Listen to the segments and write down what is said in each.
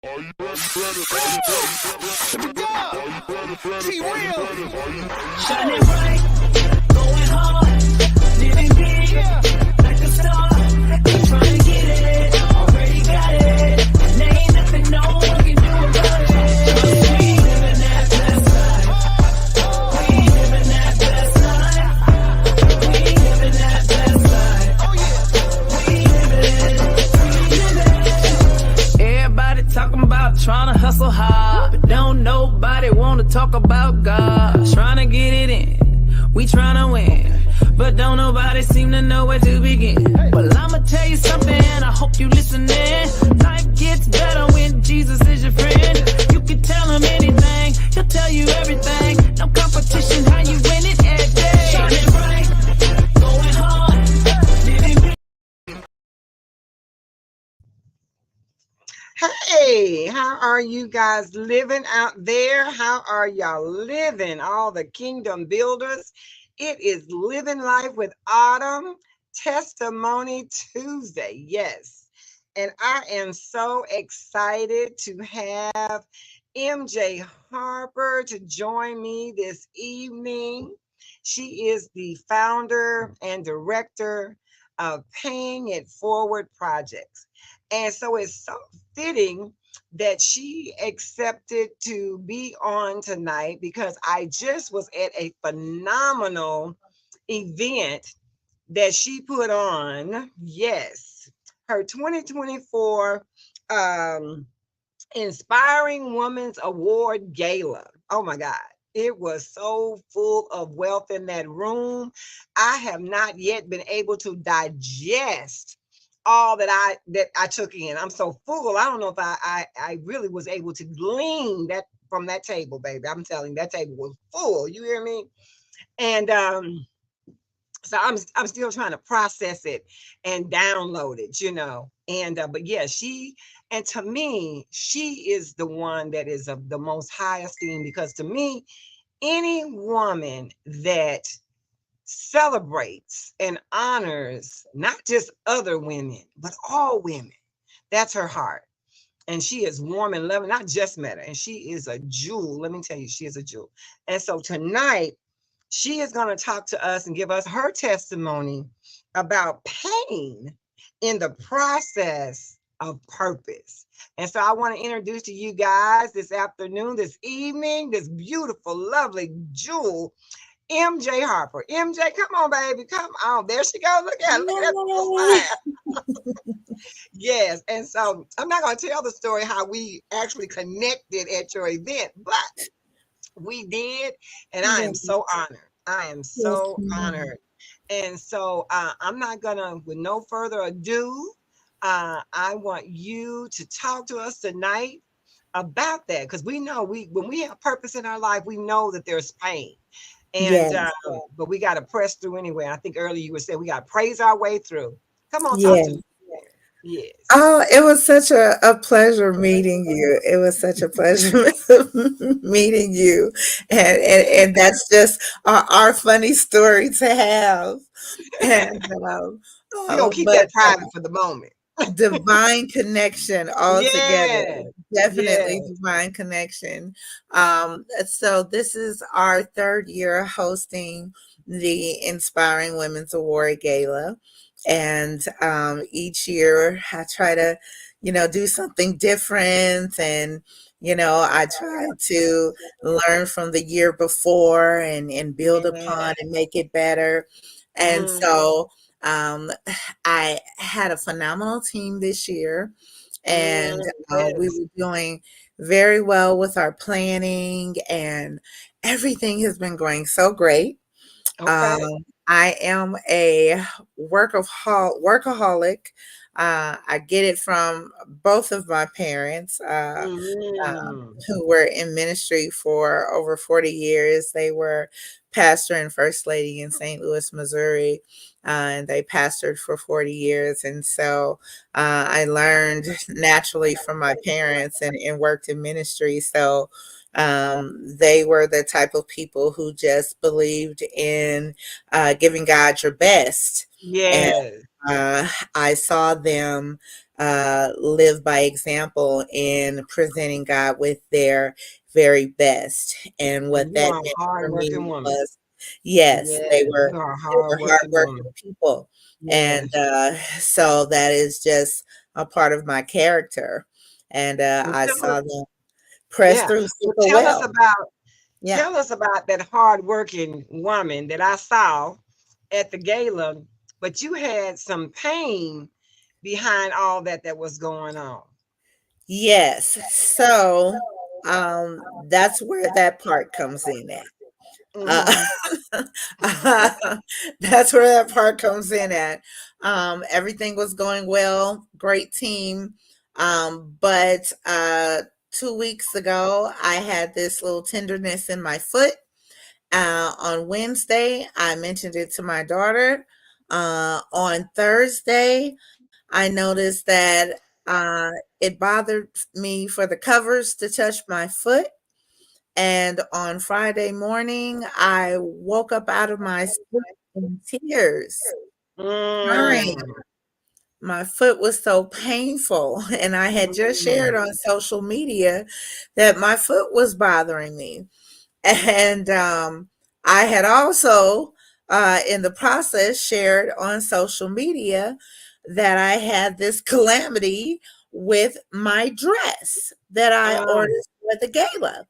Are you ready? Here we go. T-Real. Shining bright, going hard, living big, like a star. Keep trying to get it, already got it. And there ain't nothing no one can do about it. We living that best life. We living that best life. We living that best life. We living. Everybody talking about trying to hustle hard, but don't nobody want to talk about God. Trying to get it in, we trying to win, but don't nobody seem to know where to begin. Well, I'ma tell you something, and I hope you listening. Life gets better when Jesus is your friend. You can tell him anything, he'll tell you everything. No competition, how you win it every day. Shining bright, going hard, living big. Hey, how are you guys living out there? How are y'all living? All the kingdom builders. It is Living Life with Autumn, Testimony Tuesday. Yes. And I am so excited to have MJ Harper to join me this evening. She is the founder and director of Paying It Forward Projects. And so it's so fitting that she accepted to be on tonight because I just was at a phenomenal event that she put on. Yes, her 2024 Inspiring Women's Award Gala. Oh my God. It was so full of wealth in that room. I have not yet been able to digest all that I took in. I'm so full. I don't know if I really was able to glean that from that table, baby. I'm telling you, that table was full. You hear me? And so I'm still trying to process it and download it, And but yeah, and to me, she is the one that is of the most high esteem because to me, any woman that celebrates and honors not just other women, but all women. That's her heart. And she is warm and loving. I just met her, and she is a jewel. Let me tell you, she is a jewel. And so tonight, she is going to talk to us and give us her testimony about pain in the process of purpose. And so I want to introduce to you guys this afternoon, this evening, this beautiful, lovely jewel, MJ Harper. MJ, come on, baby. Come on. There she goes. Look at that. Yes. And so I'm not going to tell the story how we actually connected at your event, but we did. And I am so honored. I am so honored. And so I'm not going to, with no further ado, I want you to talk to us tonight about that. Because we know when we have purpose in our life, we know that there's pain. And but we got to press through anyway. I think earlier you were saying we got to praise our way through. Come on, talk to me. Yes. Oh, it was such a pleasure meeting you. It was such a pleasure meeting you. And that's just our funny story to have. And we're gonna keep that private for the moment. Divine connection altogether. Yes. Definitely divine connection. So this is our third year hosting the Inspiring Women's Award Gala. And each year I try to, do something different. And, I try to learn from the year before and build upon and make it better. And so I had a phenomenal team this year, and we were doing very well with our planning, and everything has been going so great. I am a workaholic. I get it from both of my parents, who were in ministry for over 40 years. They were pastor and first lady in St. Louis, Missouri, and they pastored for 40 years. And so I learned naturally from my parents and worked in ministry. So they were the type of people who just believed in giving God your best. Yes. And I saw them live by example in presenting God with their very best. And what And you that are a meant for hard-working me woman. was, yes, Yes, you are a they were hard-working hardworking woman. people. And Yes. so that is just a part of my character. And Well, I tell us, saw them press yeah. through Well, super well. Yeah. tell us about that hard-working woman that I saw at the gala, but you had some pain behind all that was going on. Yes. So that's where that part comes in at. Uh, Mm-hmm. that's where that part comes in at. Everything was going well, great team. But 2 weeks ago, I had this little tenderness in my foot. On Wednesday, I mentioned it to my daughter. On Thursday, I noticed that it bothered me for the covers to touch my foot. And on Friday morning, I woke up out of my sleep in tears, crying. Mm, My foot was so painful. And I had just shared mm, on social media that my foot was bothering me. And I had also, in the process, shared on social media that I had this calamity with my dress that I um, ordered for the gala.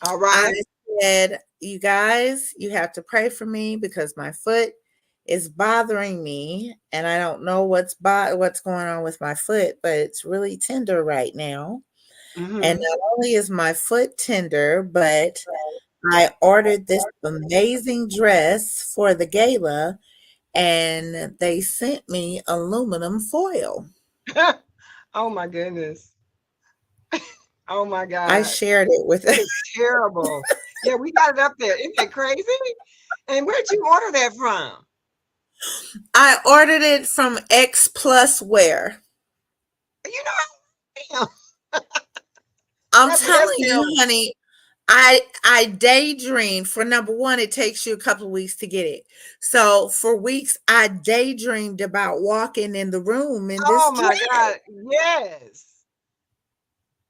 all I right. said, "You guys, you have to pray for me because my foot is bothering me, and I don't know what's going on with my foot, but it's really tender right now. And Mm-hmm. not only is my foot tender, but I ordered this amazing dress for the gala, and they sent me aluminum foil." Oh my goodness. Oh my I God. shared it with That is terrible. Yeah, we got it up there. Isn't that crazy? And where'd you order that from? I ordered it from X Plus Wear. You know, damn, I'm that's telling you, terrible. honey, I daydreamed. For number one, it takes you a couple of weeks to get it. So for weeks, I daydreamed about walking in the room in this Oh dress. my God. Yes.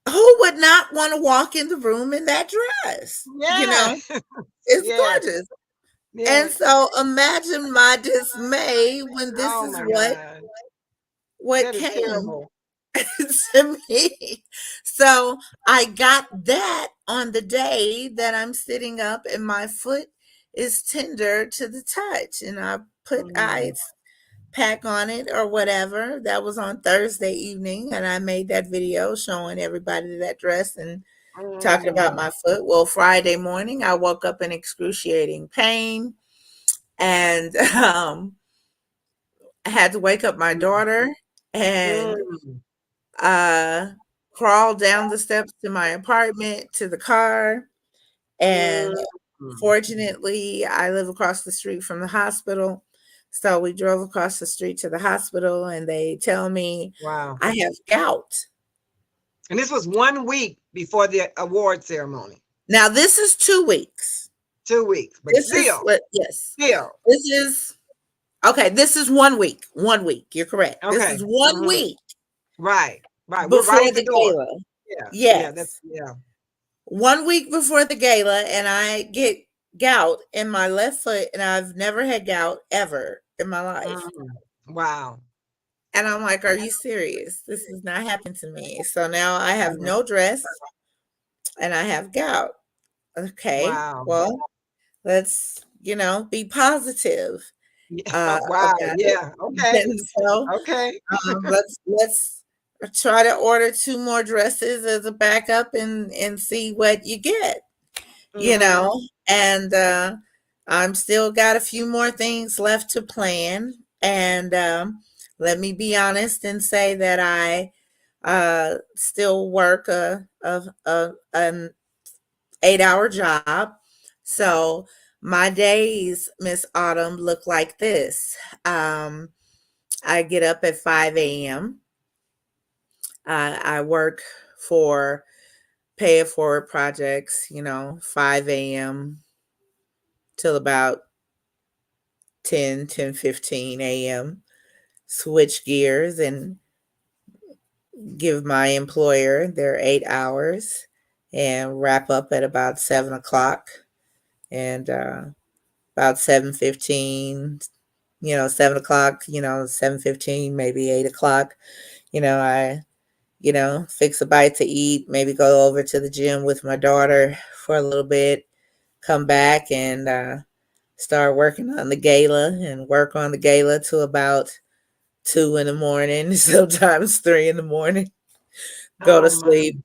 Who would not want to walk in the room in that dress? Yes. It's Yes. gorgeous. And Yes. so imagine my dismay when this Oh is my what God. what That is came terrible. to me. So I got that on the day that I'm sitting up and my foot is tender to the touch. And I put Mm, ice pack on it or whatever. That was on Thursday evening. And I made that video showing everybody that dress and talking about mm, my foot. Well, Friday morning, I woke up in excruciating pain and I had to wake up my mm, daughter and mm, uh, crawled down the steps to my apartment to the car. And mm. fortunately, I live across the street from the hospital. So we drove across the street to the hospital, and they tell me Wow. I have gout. And this was 1 week before the award ceremony. Now, this is 2 weeks. 2 weeks, but This is still, what, yes, still. this is okay. This is 1 week. 1 week. You're correct. This Okay. is one Hmm. week Right. Right. We're right before at the the door. gala. Yeah. Yeah. That's Yes. yeah. 1 week before the gala, and I get gout in my left foot, and I've never had gout ever in my life. Mm. Wow. And I'm like, "Are you serious? This has not happened to me." So now I have Mm. no dress and I have gout. Okay, Wow. well, let's, be positive Yeah. Wow. about it. Yeah. Okay. And so Okay. let's try to order two more dresses as a backup and see what you get. you Hmm. know, and I'm still got a few more things left to plan. And let me be honest and say that I still work an 8-hour job. So my days, Miss Autumn, look like this. I get up at 5 a.m. I work for pay it forward projects, 5 a.m. till about 10:15 a.m. Switch gears and give my employer their 8 hours and wrap up at about 7 o'clock. And about 7:15, 7 o'clock, 7:15, maybe 8 o'clock, I fix a bite to eat, maybe go over to the gym with my daughter for a little bit, come back and start working on the gala and work on the gala to about 2 in the morning, sometimes 3 in the morning, go to Oh my, sleep,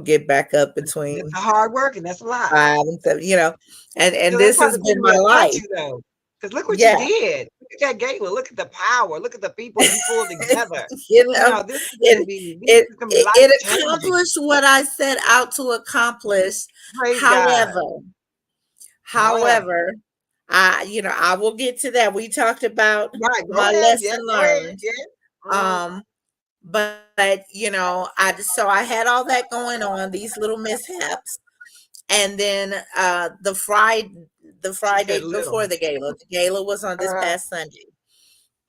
get back up that's between a hard work and that's a lot. 5 and 7, and So that's this why has the been people my applaud life. you though. Because look what you Yeah. did. Look at that gala. Look at the power. Look at the people you pulled together. you You know, know, this is gonna it be this it is gonna be it, life it changing. accomplished what I set out to accomplish. Praise God. However, However, however, I will get to that. We talked about right, go my ahead. Yeah, lesson go ahead. learned. Yeah. Um, but so I had all that going on, these little mishaps, and then the She said Friday little. before the gala was on this Uh, past Sunday.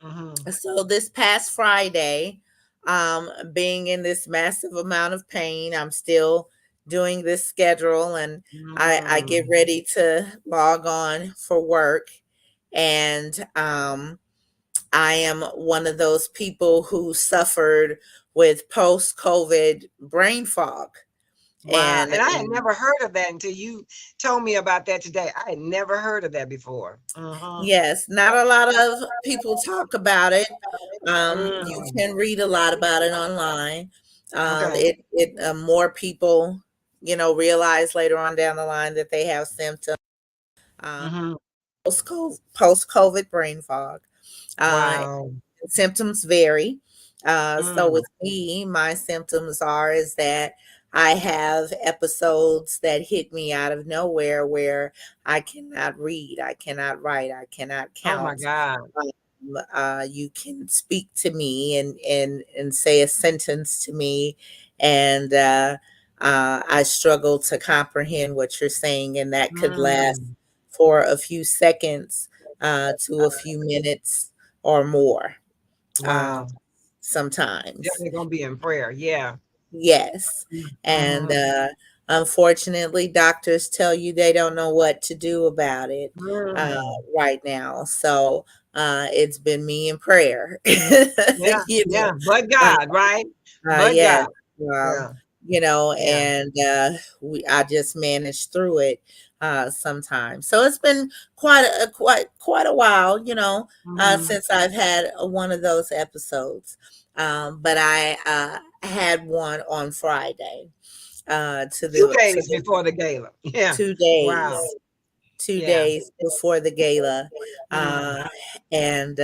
mm-hmm, So this past Friday, being in this massive amount of pain, I'm still doing this schedule, and I get mm, ready to log on for work. And I am one of those people who suffered with post COVID brain fog. wow. And And I had never heard of that until you told me about that today. I had never heard of that before. Mm-hmm. yes, not a lot of people talk about it. You Mm, can read a lot about it online. okay. It more people, realize later on down the line that they have symptoms. Um, Mm-hmm. post COVID brain fog. Uh, Wow. symptoms vary. So Mm, with me, my symptoms are is that I have episodes that hit me out of nowhere where I cannot read, I cannot write, I cannot oh my count. God. You can speak to me and say a sentence to me, and I struggle to comprehend what you're saying, and that could last Mm, for a few seconds to a few minutes or more, uh, wow. sometimes. Definitely gonna be in prayer. Yeah. Yes. And Mm-hmm. unfortunately, doctors tell you they don't know what to do about it uh, Mm. right now. So it's been me in prayer. Yeah, you yeah. know, But uh, God, right? But yes. God. Yeah. Yeah. And I just managed through it sometimes. So it's been quite a while, Mhm. since I've had one of those episodes. But I had one on Friday. To 2 the to days the before the gala. Yeah. two Wow. days, two Yeah. days before the gala, Mm. uh, and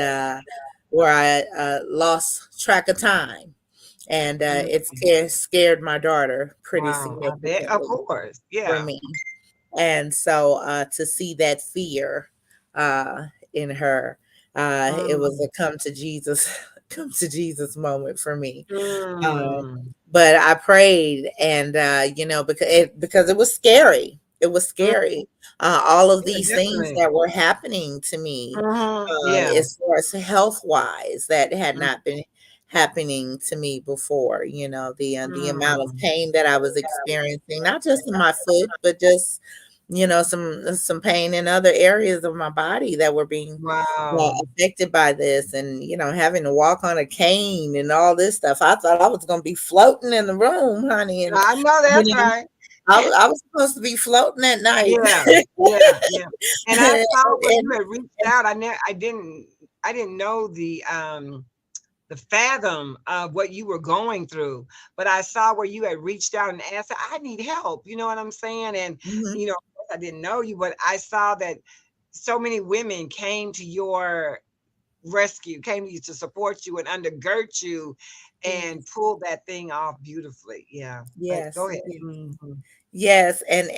where I lost track of time, and Mm. it scared my daughter pretty Wow. I bet. Of significantly course. for Yeah. me. And so to see that fear in her, it was Mm. a come to Jesus, come to Jesus moment for me. Um, Mm. but I prayed, and because it was scary. It was Mm. scary. All of Yeah, these things definitely. that were happening to me, Yeah. as far as health wise, that had Mm. not been happening to me before. The amount of Mm. pain that I was experiencing, not just in my foot, but just some pain in other areas of my body that were being Wow. affected by this, and having to walk on a cane and all this stuff. I thought I was going to be floating in the room, honey, and I know you that's know right. I was supposed to be floating at night. Yeah. Yeah. Yeah. And I saw where and, you had reached and out. I didn't know the fathom of what you were going through. But I saw where you had reached out and asked, I need help. You know what I'm saying? And, mhm, you know, I didn't know you, but I saw that so many women came to your rescue, came to you to support you and undergird you and yes, pull that thing off beautifully. Yeah. But go yes, ahead. yes. Mhm. Yes, and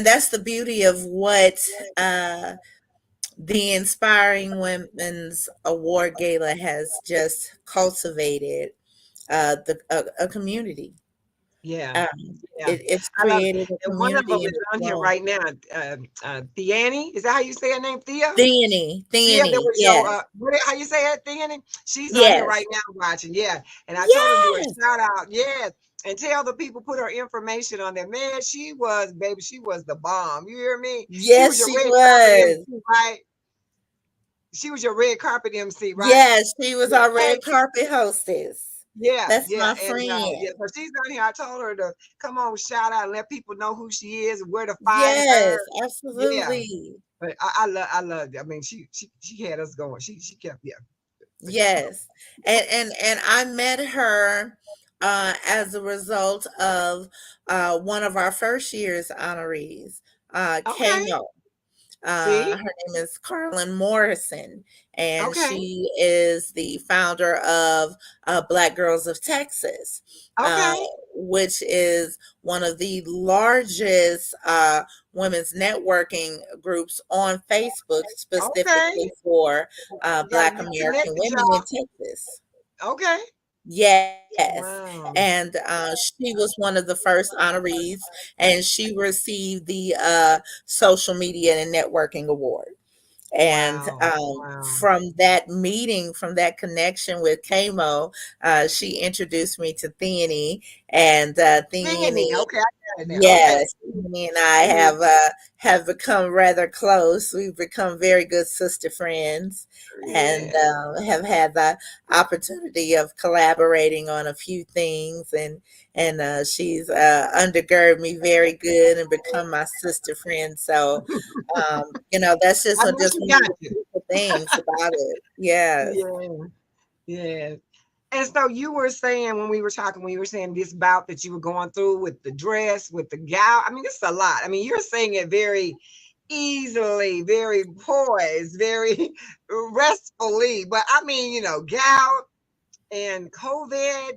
that's the beauty of what uh the Inspiring Women's Award Gala has just cultivated, a community, Yeah. Um, Yeah. it's I love it. created a And one of them community is and it's on here grown. right now. Theannie, is that how you say her name? Thea? Thea, that Theany, was your yes, how you say it, Theannie? She's on here yes, right now watching. Yeah. And I told her to do a yes, shout out. Yes. And tell the people put her information on there. Man, she was, baby, she was the bomb. You hear me? She was yes, your she red carpet was. MC, right? She was your red carpet MC, right? Yes, she was Yeah. our Hey, red carpet hostess. yeah, That's yeah, my and yeah, friend. so she's on here. I told her to come on, shout out, and let people know who she is, where to find her. Yes, Yeah, absolutely. but I love. I mean, she had us going. She kept, yeah, for sure. Yes. And I met her as a result of one of our first year's honorees, Okay, Kamo. see, Her name is Carlin Morrison, and okay, she is the founder of Black Girls of Texas, uh, okay, which is one of the largest women's networking groups on Facebook, okay. specifically for You got to Black get American connected, women in y'all. Texas. Okay, Yes. wow, And she was one of the first honorees, and she received the Social Media and Networking Award. And wow, wow. from that meeting, from that connection with Kamo, she introduced me to Theany, and Theany, Fanny, okay, I got it now. Okay, yes, me and I mhm, have become rather close. We've become very good sister friends, and yeah. have had the opportunity of collaborating on a few things. And she's undergirded me very good and become my sister friend. So, that's I know just she one of got the you. beautiful things about it. Yes. Yeah, yeah. And so you were saying when we were talking, when you were saying this bout that you were going through with the dress, with the gout. I mean, this is a lot. I mean, you're saying it very easily, very poised, very restfully. But I mean, gout and COVID,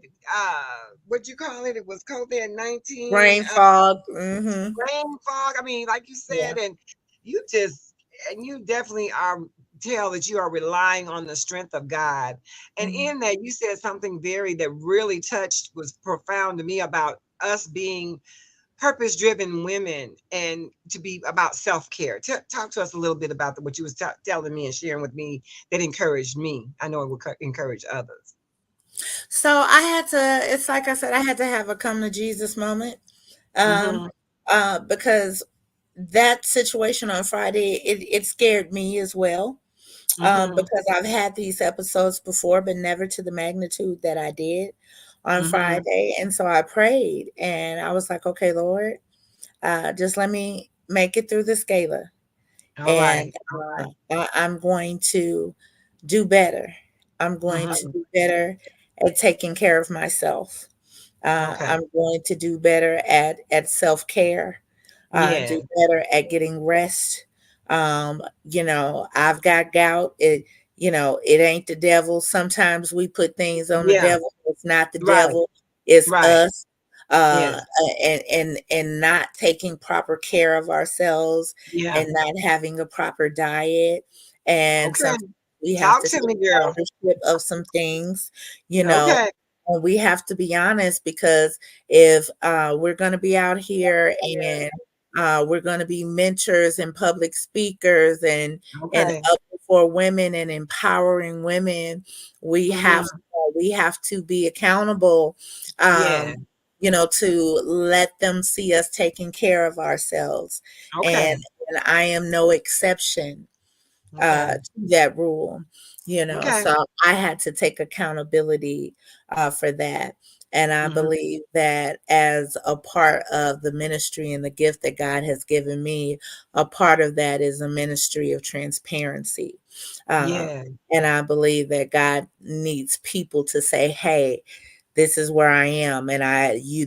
what you call it? It was COVID-19, Brain fog. Hmm. rain fog. I mean, like you Yeah. said, you just, and you definitely are tell that you are relying on the strength of God. And Hmm. in that, you said something very that really touched, was profound to me about us being purpose driven women and to be about self care. Talk to us a little bit about what you was telling me and sharing with me that encouraged me. I know it will encourage others. So I had to, it's like I said, I had to have a come to Jesus moment. Um, Mm-hmm. because that situation on Friday, it scared me as well. Mm-hmm. Because I've had these episodes before, but never to the magnitude that I did on Mm-hmm. Friday. And so I prayed and I was like, okay, Lord, just let me make it through this gala. All And right. All right. I'm going to do better. I'm going to Mm-hmm. do better at taking care of myself. Okay. I'm going to do better at self care. Yeah. Do better at getting rest. I've got gout. It ain't the devil. Sometimes we put things on the Yeah. devil. It's not the Right. devil. It's Right. us. Yes. And not taking proper care of ourselves Yeah. and not having a proper diet. And Okay. sometimes we have Talk to to take me, girl. ownership of some things, you know, Okay. and we have to be honest because if we're going to be out here and we're going to be mentors and public speakers and Okay. up for women and empowering women, we have Mm-hmm. we have to be accountable, Yeah. to let them see us taking care of ourselves, and Okay. and I am no exception Okay. to that rule, Okay. so I had to take accountability for that. And I Mm-hmm. believe that as a part of the ministry and the gift that God has given me, a part of that is a ministry of transparency. Uh, Yeah. and I believe that God needs people to say, hey, this is where I am. And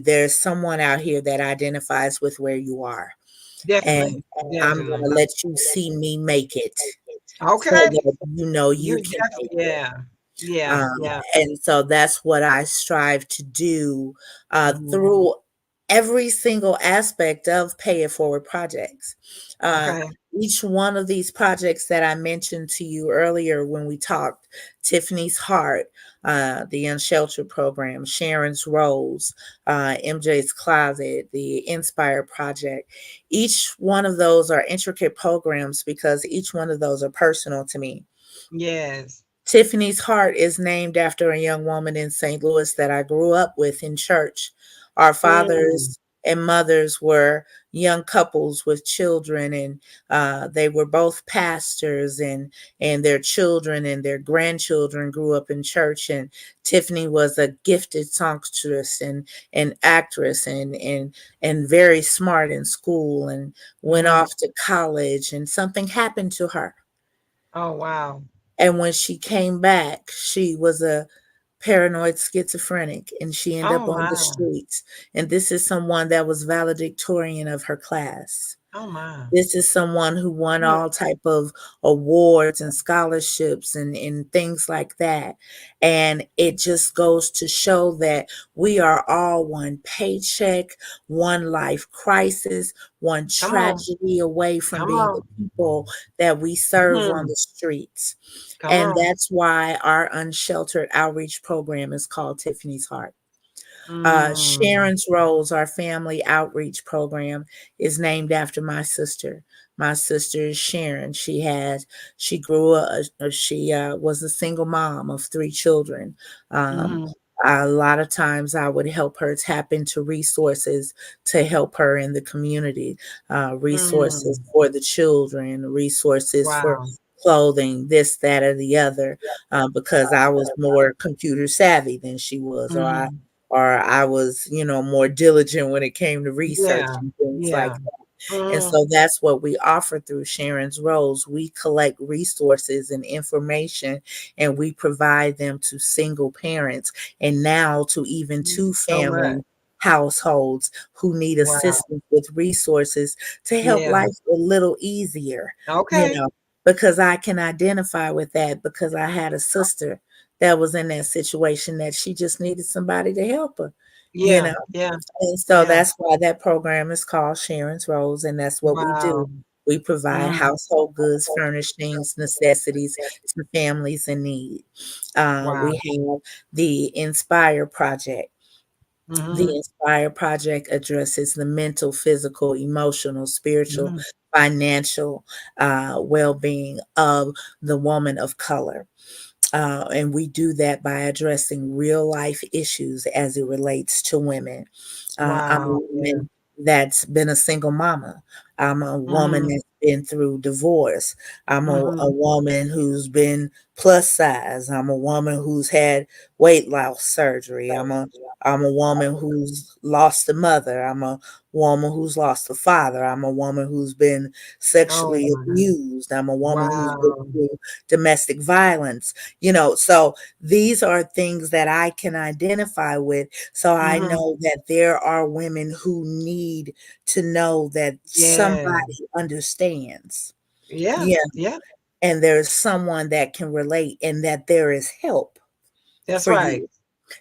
there's someone out here that identifies with where you are. And Definitely. I'm going Definitely. to let you see me make it so Okay. that you You're can make definitely, it. yeah. Yeah. Um, Yeah. and so that's what I strive to do Mm-hmm. through every single aspect of Pay It Forward projects. Uh, Okay. each one of these projects that I mentioned to you earlier when we talked, Tiffany's Heart, the Unsheltered program, Sharon's Rose, MJ's Closet, the Inspire Project. Each one of those are intricate programs because each one of those are personal to me. Yes. Tiffany's Heart is named after a young woman in St. Louis that I grew up with in church. Our Mm, fathers and mothers were young couples with children, and they were both pastors, and their children and their grandchildren grew up in church. And Tiffany was a gifted songstress and actress, and very smart in school, and went hmm. off to college, and something happened to her, Oh, wow. and when she came back, she was a paranoid schizophrenic, and she ended up Oh, on the my. streets. And this is someone that was valedictorian of her class. Oh, my. This is someone who won Mm, all type of awards and scholarships and things like that. And it just goes to show that we are all one paycheck, one life crisis, one come on. tragedy away from Come being on. the people that we serve on Mhm. the streets. Come And on. that's why our unsheltered outreach program is called Tiffany's Heart. Mm, Sharon's Rose, our family outreach program, is named after my sister. My sister is Sharon. She grew up, she was a single mom of three children. Um, mhm, a lot of times I would help her tap into resources to help her in the community, resources mm. for the children, resources for Wow. clothing, this, that, or the other, because I was more computer savvy than she was, Mhm. or I was, more diligent when it came to research Yeah. and things like Yeah. that. And Mhm. so that's what we offer through Sharon's Rose. We collect resources and information, and we provide them to single parents, and now to even two So much. family households who need Wow. assistance with resources to help Yeah. life a little easier, you Okay. know, because I can identify with that because I had a sister that was in that situation that she just needed somebody to help her, you Yeah. know. Yeah. And so Yeah. that's why that program is called Sharon's Rose, and that's what we do. Wow. We provide Mm. household goods, furnishings, necessities to families in need. Wow. We have the Inspire Project. The Mhm. Inspire Project addresses the mental, physical, emotional, spiritual, Mhm. financial well being of the woman of color. And we do that by addressing real life issues as it relates to women. I'm a Wow. Yeah. woman that's been a single mama. I'm a woman Mhm. that's been through divorce. I'm a Mhm. woman who's been plus size. I'm a woman who's had weight loss surgery. I'm a woman who's lost a mother. I'm a woman who's lost a father. I'm a woman who's been Oh sexually my. abused. I'm a woman who's been Wow. through domestic violence. So these are things that I can identify with. So I Mhm. know that there are women who need to know that Yeah. somebody understands. Yeah. Yeah. Yeah. And there's someone that can relate and that there is help That's for right. you.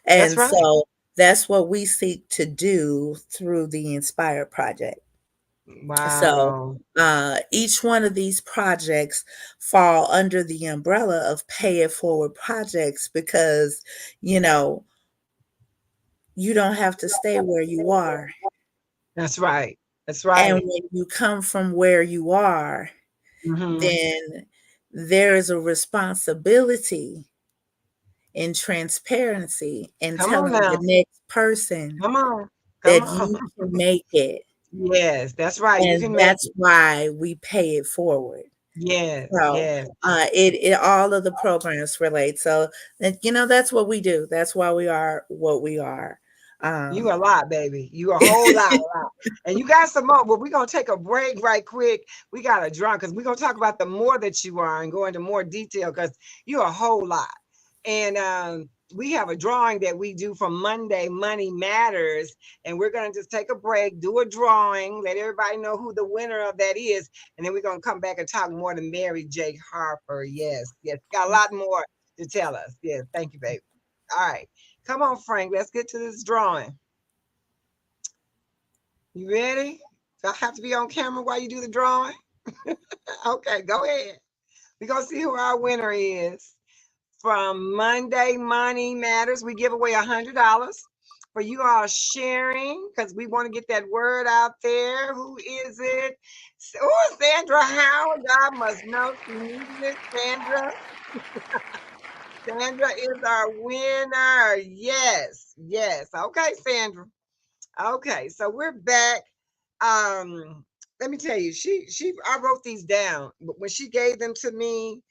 That's And right. so that's what we seek to do through the Inspire Project. So Wow. each one of these projects fall under the umbrella of pay it forward projects because you know you don't have to stay where you are, That's right. That's and right. when you come from where you are, Mhm. then there is a responsibility and transparency in Come on telling the now. next person Come on. Come that on. you can make it, Yes, that's right. You and can make that's it. why we pay it forward. Yes. So, Yes. it all of the programs relate. So, that's what we do. That's why we are what we are. You Um, a lot, baby. You a whole lot, a lot. And you got some more, but we're gonna take a break right quick. We got to draw because we're gonna talk about the more that you are and go into more detail because you're a whole lot. And we have a drawing that we do for Monday, Money Matters. And we're gonna just take a break, do a drawing, let everybody know who the winner of that is, and then we're gonna come back and talk more to Mary J. Harper. Yes, yes, got a lot more to tell us. Yes, thank you, baby. All right. Come on, Frank. Let's get to this drawing. You ready? Do I have to be on camera while you do the drawing? Okay, go ahead. We're gonna see who our winner is. From Monday Money Matters, we give away $100 for you all sharing because we want to get that word out there. Who is it? Oh, Sandra Howard. God must know she needed it. Sandra is our winner. Yes, yes. Okay, Sandra. Okay, so we're back. Let me tell you, she I wrote these down, but when she gave them to me,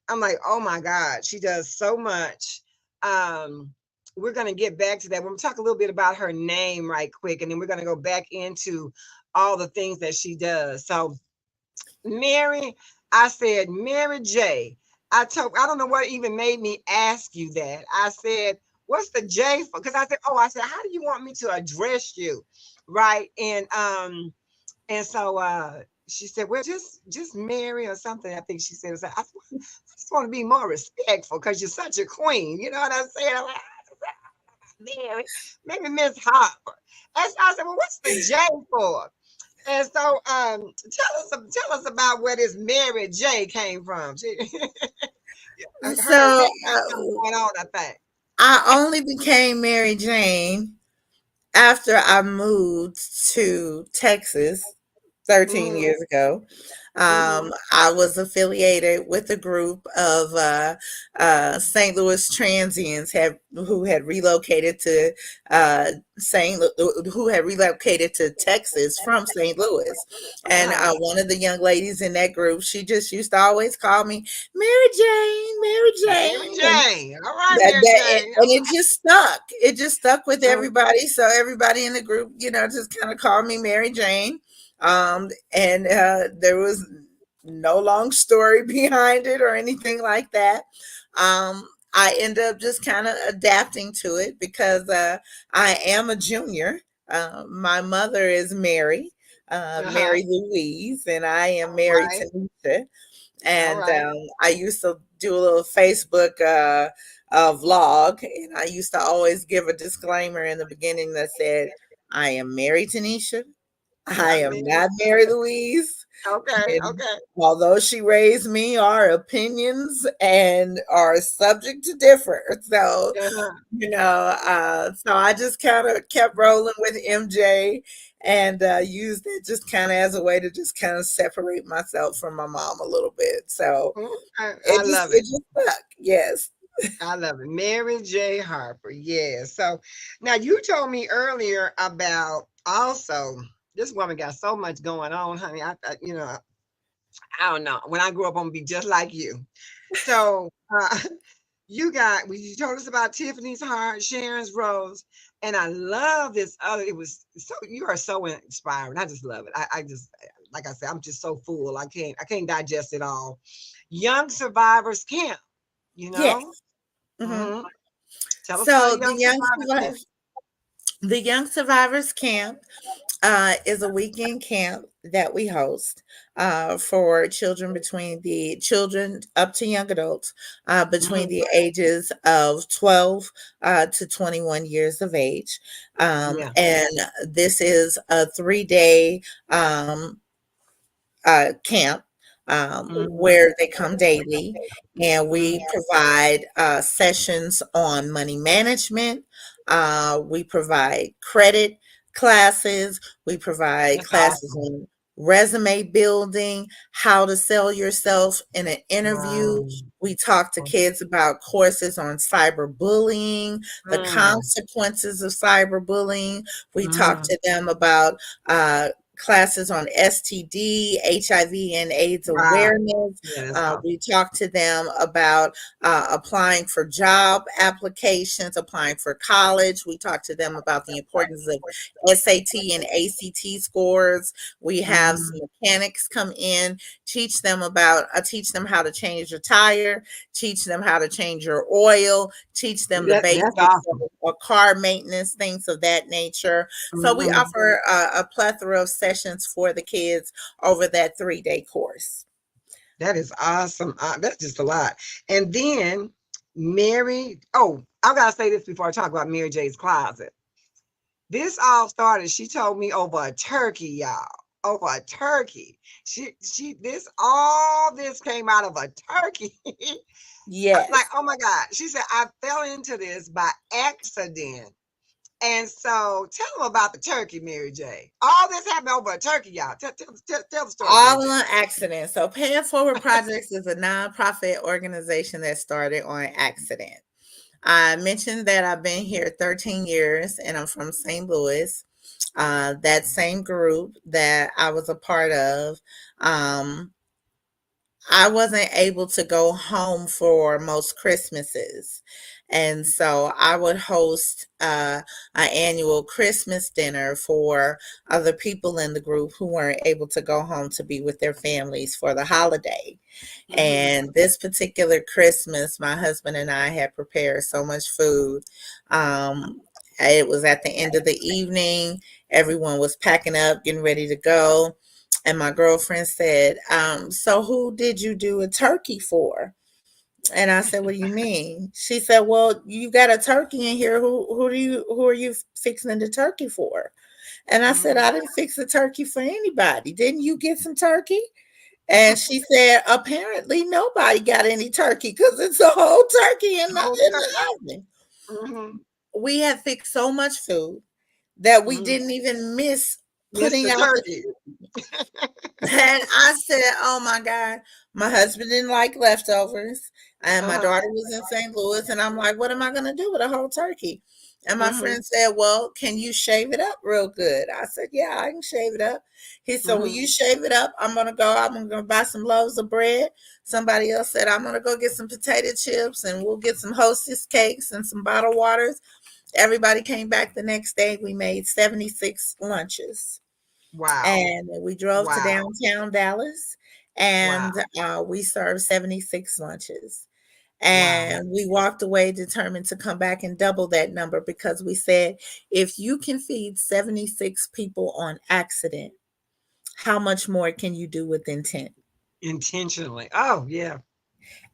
I'm like, oh my God, she does so much. Um, we're gonna get back to that. We're gonna talk a little bit about her name right quick, and then we're gonna go back into all the things that she does. So Mary, I said, Mary J. I don't know what even made me ask you that. I said, what's the J for? Because I said, how do you want me to address you? Right. And so she said, well, just Mary or something. I think she said, I just want to be more respectful because you're such a queen. You know what I'm saying? I'm like, Mary, maybe Miss Harper. And so I said, well, what's the J for? And so, tell us about where this Mary J came from. She, her So she got something going on, I think. I only became Mary Jane after I moved to Texas 13 Mm-hmm, years ago. mm-hmm. I was affiliated with a group of St. Louis transients who had relocated to who had relocated to Texas from St. Louis, and Uh-huh. one of the young ladies in that group, she just used to always call me Mary Jane, Mary Mary Jane, and J. All right, that, Mary that J. and it just stuck. It just stuck with Okay. everybody. So everybody in the group, just kind of called me Mary Jane. And there was no long story behind it or anything like that. I ended up just kind of adapting to it because I am a junior. My mother is Mary, Uh-huh. Mary Louise, and I am All Mary right. Tanisha. All And right. I used to do a little Facebook vlog, and I used to always give a disclaimer in the beginning that said, "I am Mary Tanisha. I Not am Mary. not Mary Louise. Okay. And Okay. although she raised me, our opinions and are subject to differ." So, Uh-huh. so I just kind of kept rolling with MJ and used it just kind of as a way to just kind of separate myself from my mom a little bit. So Okay. I it just love it it. just stuck. Yes. I love it. Mary J. Harper. Yeah. So now you told me earlier about also this woman got so much going on, honey. I don't know. When I grow up, I'm gonna be just like you. So you told us about Tiffany's heart, Sharon's rose, and I love this other. It was so you are so inspiring. I just love it. I just like I said, I'm just so full. I can't digest it all. Young Survivors Camp. You know. Yes. Hmm. hmm Tell us about So Young Survivors Camp. the Young Survivors Camp is a weekend camp that we host for children up to young adults between Mhm. the ages of 12 to 21 years of age. Yeah. And this is a 3 day camp Mhm. where they come daily, and Mhm. we provide sessions on money management. We provide credit classes. We provide That's classes awesome. on resume building, how to sell yourself in an interview. Wow. We talk to kids about courses on cyberbullying, the Mm. consequences of cyberbullying. We talk Mm. to them about classes on STD, HIV, and AIDS Wow. awareness. Yeah, that's awesome. We talk to them about applying for job applications, applying for college. We talk to them about the importance of SAT and ACT scores. We have some Mhm. mechanics come in, teach them how to change your tire, teach them how to change your oil, teach them the That's basics awesome. of car maintenance, things of that nature. So we Mhm. offer a plethora of sessions for the kids over that 3 day course. That is awesome. That's just a lot. And then I gotta say this before I talk about Mary J's closet. This all started, she told me over a turkey, y'all. over a turkey. This all this came out of a turkey. I'm like, Yes. oh my God. She said, I fell into this by accident. And so tell them about the turkey, Mary J. All this happened over a turkey, y'all. Tell the story, Mary All J. on accident. So, Paying Forward Projects is a nonprofit organization that started on accident. I mentioned that I've been here 13 years and I'm from St. Louis. That same group that I was a part of, um, I wasn't able to go home for most Christmases. And so I would host an annual Christmas dinner for other people in the group who weren't able to go home to be with their families for the holiday. Mm-hmm. And this particular Christmas, my husband and I had prepared so much food. Um, it was at the end of the evening. Everyone was packing up, getting ready to go. And my girlfriend said, so who did you do a turkey for? And I said, what do you mean? She said, well, you got a turkey in here. Who are you fixing the turkey for? And I said, Mm-hmm. I didn't fix a turkey for anybody. Didn't you get some turkey? And she said, apparently nobody got any turkey because it's a whole turkey in Whole the turkey. oven. Mm-hmm. We had fixed so much food that we Mm-hmm. didn't even miss putting Mr. out the. Turkey. And I said, oh my God, my husband didn't like leftovers. And my Uh-huh. daughter was in St. Louis. And I'm like, what am I going to do with a whole turkey? And my Mm-hmm. friend said, well, can you shave it up real good? I said, yeah, I can shave it up. He said, well, Mm-hmm. you shave it up. I'm going to buy some loaves of bread. Somebody else said, I'm going to go get some potato chips and we'll get some hostess cakes and some bottled waters. Everybody came back the next day. We made 76 lunches Wow. and we drove to Wow. downtown Dallas Wow. and we served 76 lunches. Wow. And we walked away determined to come back and double that number because we said, if you can feed 76 people on accident, how much more can you do with intent? Intentionally. Oh, yeah.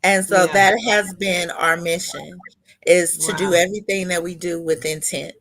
And so Yeah. that has been our mission, is to do Wow. everything that we do with intent.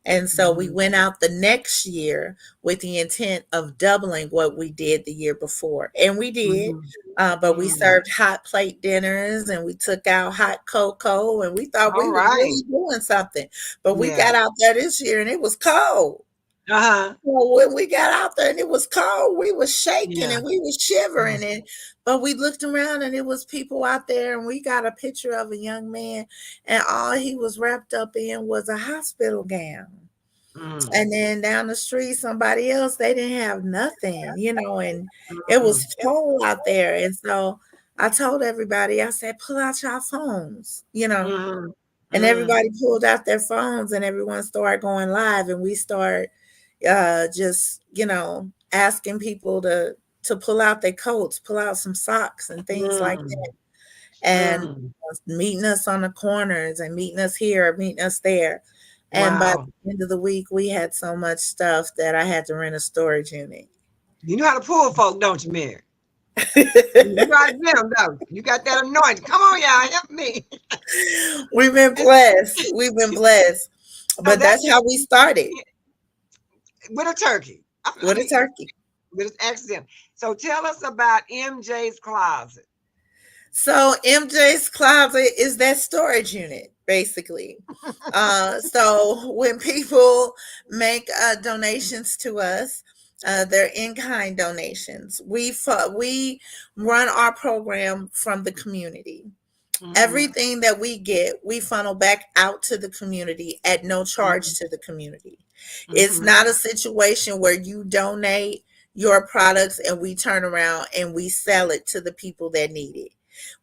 And so we Mm-hmm. went out the next year with the intent of doubling what we did the year before. And we did. Mm-hmm. But we Mm. served hot plate dinners and we took out hot cocoa and we thought All we was right. really doing something. But we Yeah. got out there this year and it was cold. Uh-huh. Well, when we got out there and it was cold, we was shaking Yeah. and we was Mm. shivering and but we looked around and it was people out there and we got a picture of a young man and all he was wrapped up in was a hospital gown. Mm. And then down the street, somebody else, they didn't have nothing, and it Mm. was cold out there. And so I told everybody, I said, pull out your phones. Mhm. And Mm. everybody pulled out their phones and everyone started going live and we start just asking people to pull out their coats, pull out some socks and things like that, Mm. and Mm. meeting us on the corners and meeting us here, meeting us there. And by Wow. the end of the week, we had so much stuff that I had to rent a storage unit. You know how to pull folk, don't you, Mary? You know how to get them, don't you? You got that anointing. Come on, y'all, help me. We've been blessed. We've been blessed. So But that's that's how we started, with a turkey. I with a mean, turkey. with an accident. So tell us about MJ's Closet. So MJ's Closet is that storage unit, basically. So when people make donations to us, they're in-kind donations. We run our program from the community. Mm-hmm. Everything that we get, we funnel back out to the community at no charge to the community. It's Mm-hmm. not a situation where you donate your products and we turn around and we sell it to the people that need it.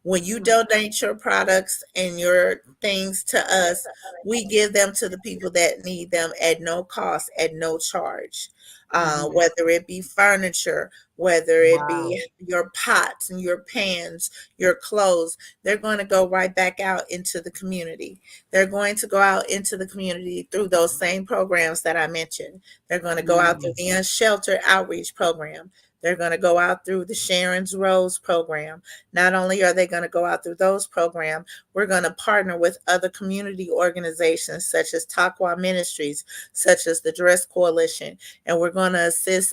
When you Mm-hmm. donate your products and your things to us, we give them to the people that need them at no cost, at no charge. Mm-hmm. Whether it be furniture, whether it Wow. be your pots and your pans, your clothes. They're going to go right back out into the community. They're going to go out into the community through those same programs that I mentioned. They're going to go out through Mm, the Unsheltered Outreach Program. They're going to go out through the Sharon's Rose program. Not only are they going to go out through those programs, we're going to partner with other community organizations such as Taqwa Ministries, such as the Dress Coalition, and we're going to assist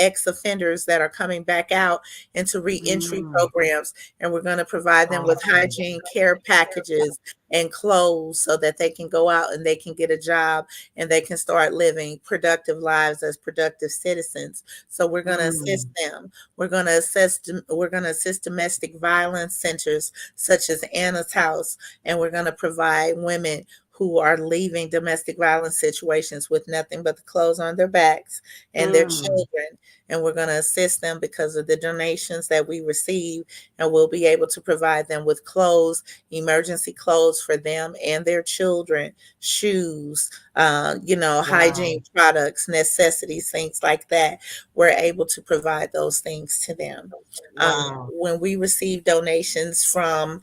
ex offenders that are coming back out into reentry mm, programs, and we're going to provide them with awesome. hygiene care packages and clothes so that they can go out and they can get a job and they can start living productive lives as productive citizens. So we're going to assist Mm, them. We're going to assist domestic violence centers such as Anna's House, and we're going to provide women who are leaving domestic violence situations with nothing but the clothes on their backs and their mm, children. And we're going to assist them because of the donations that we receive, and we'll be able to provide them with clothes, emergency clothes for them and their children, shoes, hygiene wow. products, necessities, things like that. We're able to provide those things to them. Wow. When we receive donations from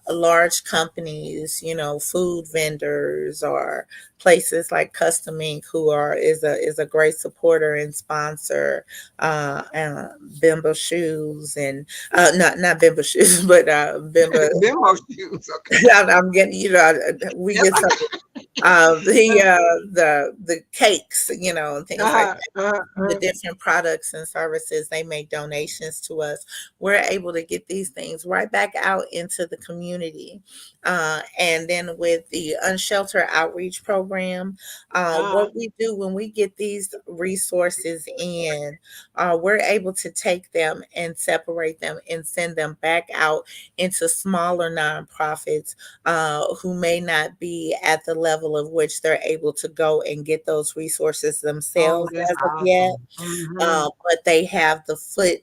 large companies, food vendors or places like Custom Ink, who is a great supporter and sponsor, Bimbo shoes and not Bimbo shoes, but Bimbo. Bimbo shoes. Okay. I'm getting, we Yep. get some the cakes, and things like Uh-huh, that. uh-huh, The uh-huh. different products and services, they make donations to us. We're able to get these things right back out into the community. And then with the Unsheltered Outreach Program, Uh-huh. what we do when we get these resources in, we're able to take them and separate them and send them back out into smaller nonprofits who may not be at the level of which they're able to go and get those resources Oh, themselves that's as of yet, awesome. Mm-hmm. but they have the foot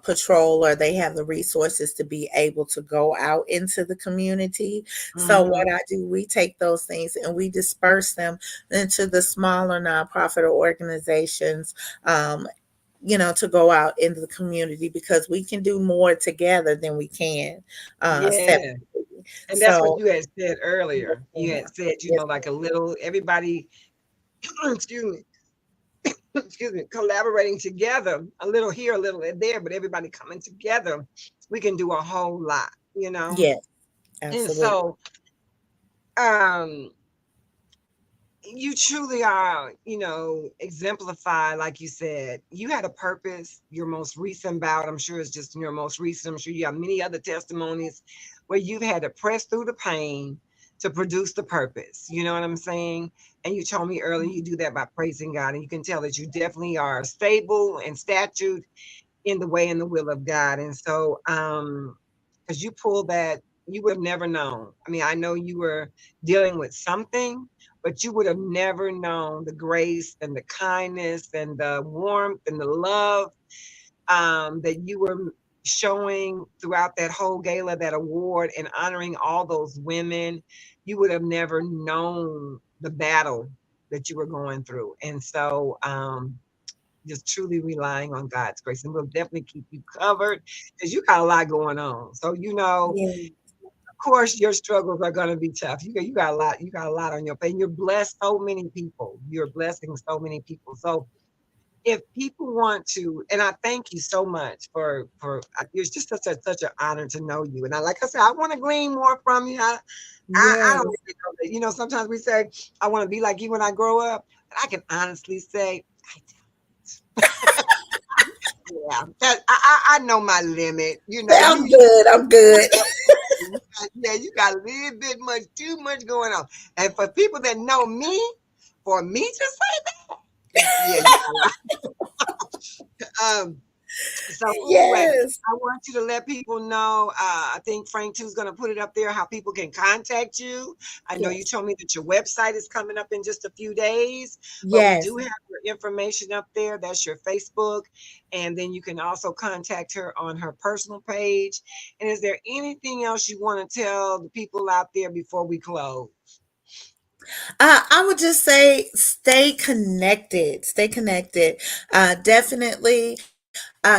patrol, or they have the resources to be able to go out into the community. So Mm-hmm. what I do, we take those things and we disperse them into the smaller nonprofit or organizations, to go out into the community, because we can do more together than we can Yeah. separately. And that's what So you had said earlier. You yeah, had said, yes, like a little everybody, excuse me, excuse me, collaborating together, a little here, a little there, but everybody coming together, we can do a whole lot. yes, And absolutely, so um you truly are, exemplify, like you said, you had a purpose. Your most recent bout, I'm sure, is just your most recent. I'm sure you have many other testimonies where you've had to press through the pain to produce the purpose. You know what I'm saying? And you told me earlier you do that by praising God. And you can tell that you definitely are stable and statued in the way and the will of God. And so, because you pulled that, you would have never known. I mean, I know you were dealing with something, but you would have never known the grace and the kindness and the warmth and the love that you were showing throughout that whole gala, that award, and honoring all those women. You would have never known the battle that you were going through. And so, just truly relying on God's grace. And we'll definitely keep you covered because you got a lot going on. So, yeah, of course, your struggles are going to be tough. You got a lot. You got a lot on your plate. And you're blessed so many people. You're blessing so many people. So, if people want to, and I thank you so much for it's just such an honor to know you. And like I said, I want to glean more from you. I don't yes. really know that. Sometimes we say I want to be like you when I grow up, but I can honestly say I yeah, I know my limit. I'm good. I'm good. Yeah, you got a little bit too much going on. And for people that know me, for me to say, yeah, you um. So anyway, Yes, I want you to let people know. I think Frank too is going to put it up there how people can contact you. I know you yes, told me that your website is coming up in just a few days, but we yes, do have your information up there. That's your Facebook, and then you can also contact her on her personal page. And is there anything else you want to tell the people out there before we close? I would just say stay connected. Stay connected. Definitely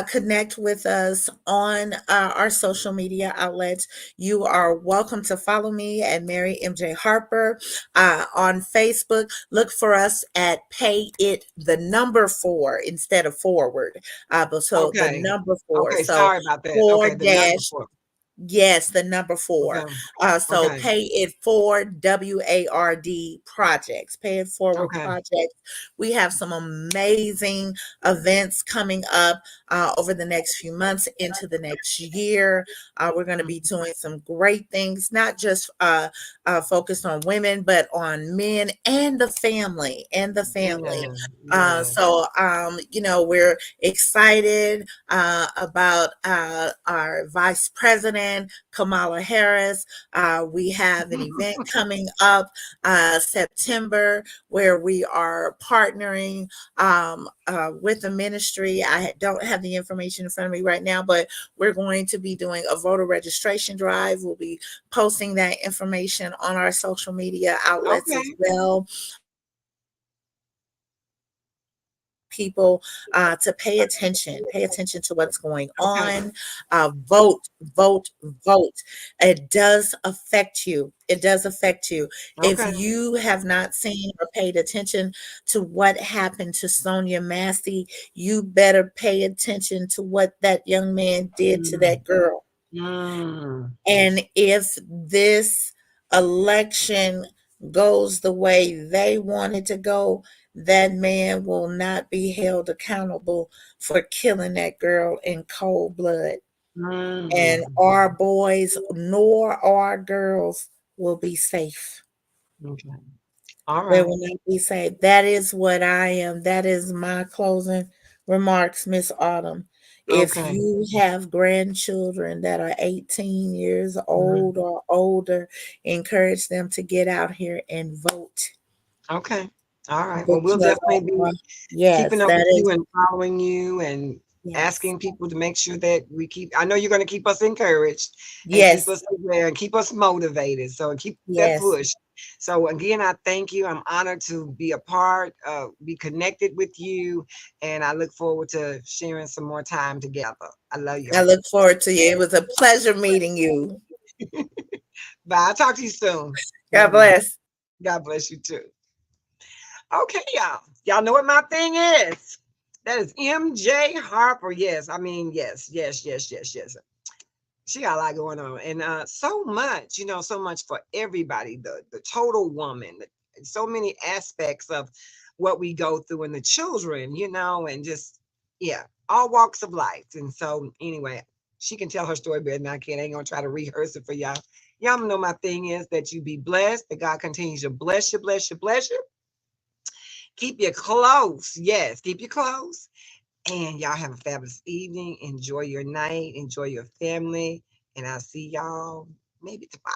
connect with us on our social media outlets. You are welcome to follow me at Mary MJ Harper on Facebook. Look for us at Pay It the number four instead of forward. But so the Okay. number four. Okay. So Sorry about that. four Okay. The number dash. 4. Yes, the number Okay. four. So Okay. pay it forward, WARD projects, pay it forward Okay. projects. We have some amazing events coming up over the next few months into the next year. We're going to be doing some great things, not just focused on women, but on men and the family and the family. Yeah. Yeah. We're excited about our Vice President, Kamala Harris. We have an event coming up September where we are partnering with the ministry. I don't have the information in front of me right now, but we're going to be doing a voter registration drive. We'll be posting that information on our social media outlets as Okay. well. People to pay attention to what's going Okay. on. Vote, vote, vote. It does affect you. It does affect you. If Okay. you have not seen or paid attention to what happened to Sonia Massey, you better pay attention to what that young man did to Mm. that girl. Mm. And if this election goes the way they want it to go, that man will not be held accountable for killing that girl in cold blood. And Mm. our boys nor our girls will be safe. Okay. All They right. will not be safe. That is what I am. That is my closing remarks, Miss Autumn. If Okay. you have grandchildren that are 18 years Mhm. old or older, encourage them to get out here and vote. Okay. All right. Well, we'll Because definitely be keeping yes, up that with you is and following you and yes. asking people to make sure that we keep, I know you're going to keep us encouraged and keep Yes, us aware and keep us motivated. So keep that yes. push. So again, I thank you. I'm honored to be a part, be connected with you. And I look forward to sharing some more time together. I love you. I look forward to you. It was a pleasure meeting you. Bye. I'll talk to you soon. God Mhm. bless. God bless you too. Okay, y'all. Y'all know what my thing is. That is MJ Harper. Yes, I mean, yes, yes, yes, yes, yes. She got a lot going on, and so much, so much for everybody. The total woman, so many aspects of what we go through, and the children, and just yeah, all walks of life. And so, anyway, she can tell her story better than I can. I ain't gonna try to rehearse it for y'all. Y'all know my thing is that you be blessed, that God continues to bless you, bless you, bless you. Keep you close. Yes, keep you close. And y'all have a fabulous evening. Enjoy your night. Enjoy your family. And I'll see y'all maybe tomorrow.